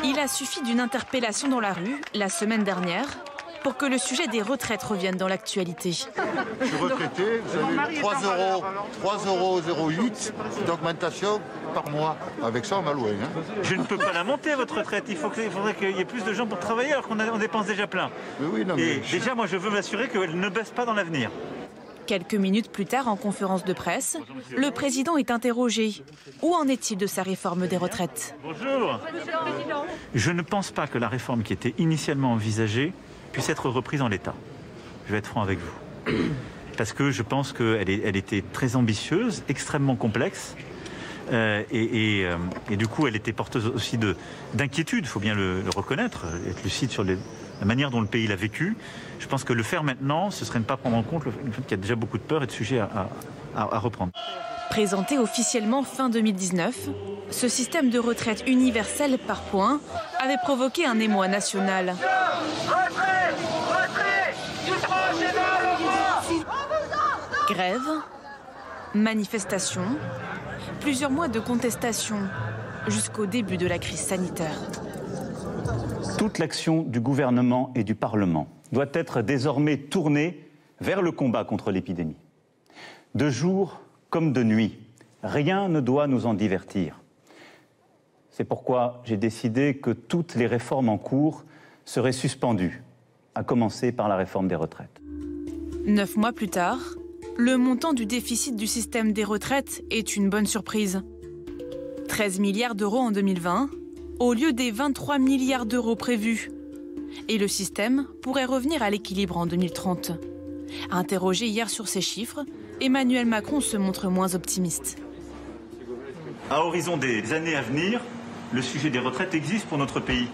Il a suffi d'une interpellation dans la rue, la semaine dernière, pour que le sujet des retraites revienne dans l'actualité. Je suis retraité, vous avez 3,08 € d'augmentation par mois. Avec ça, on va loin. Je ne peux pas la monter, votre retraite. Il faudrait qu'il y ait plus de gens pour travailler alors qu'on dépense déjà plein. Oui, non, mais... déjà, moi, je veux m'assurer qu'elle ne baisse pas dans l'avenir. Quelques minutes plus tard, en conférence de presse, le président est interrogé. Où en est-il de sa réforme des retraites? Bonjour. Je ne pense pas que la réforme qui était initialement envisagée puisse être reprise en l'état. Je vais être franc avec vous. Parce que je pense qu'elle était très ambitieuse, extrêmement complexe. Et du coup, elle était porteuse aussi d'inquiétude, il faut bien le reconnaître, être lucide sur la manière dont le pays l'a vécu. Je pense que le faire maintenant, ce serait ne pas prendre en compte le fait qu'il y a déjà beaucoup de peur et de sujets à reprendre. Présenté officiellement fin 2019, ce système de retraite universel par points avait provoqué un émoi national. Grève, manifestations, plusieurs mois de contestation jusqu'au début de la crise sanitaire. Toute l'action du gouvernement et du Parlement doit être désormais tournée vers le combat contre l'épidémie. De jour comme de nuit, rien ne doit nous en divertir. C'est pourquoi j'ai décidé que toutes les réformes en cours seraient suspendues, à commencer par la réforme des retraites. 9 mois plus tard, le montant du déficit du système des retraites est une bonne surprise. 13 milliards d'euros en 2020, au lieu des 23 milliards d'euros prévus. Et le système pourrait revenir à l'équilibre en 2030. Interrogé hier sur ces chiffres, Emmanuel Macron se montre moins optimiste. À horizon des années à venir, le sujet des retraites existe pour notre pays.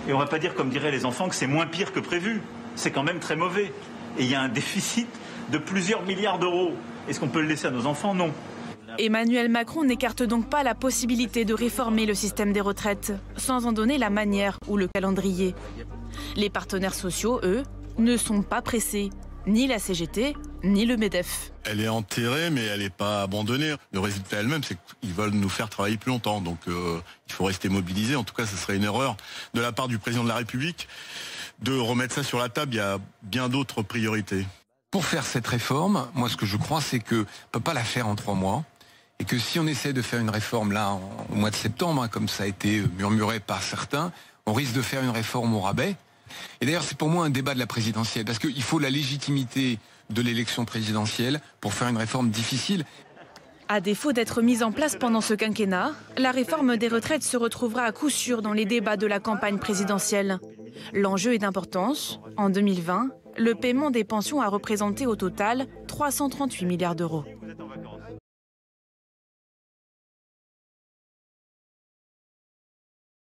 Et on ne va pas dire, comme diraient les enfants, que c'est moins pire que prévu. C'est quand même très mauvais. Et il y a un déficit de plusieurs milliards d'euros. Est-ce qu'on peut le laisser à nos enfants? Non. Emmanuel Macron n'écarte donc pas la possibilité de réformer le système des retraites, sans en donner la manière ou le calendrier. Les partenaires sociaux, eux, ne sont pas pressés. Ni la CGT, ni le MEDEF. Elle est enterrée, mais elle n'est pas abandonnée. Le résultat elle-même, c'est qu'ils veulent nous faire travailler plus longtemps. Donc il faut rester mobilisé. En tout cas, ce serait une erreur de la part du président de la République de remettre ça sur la table. Il y a bien d'autres priorités. Pour faire cette réforme, moi, ce que je crois, c'est qu'on ne peut pas la faire en 3 mois. Et que si on essaie de faire une réforme là, au mois de septembre, comme ça a été murmuré par certains, on risque de faire une réforme au rabais. Et d'ailleurs, c'est pour moi un débat de la présidentielle, parce qu'il faut la légitimité de l'élection présidentielle pour faire une réforme difficile. À défaut d'être mise en place pendant ce quinquennat, la réforme des retraites se retrouvera à coup sûr dans les débats de la campagne présidentielle. L'enjeu est d'importance. En 2020, le paiement des pensions a représenté au total 338 milliards d'euros.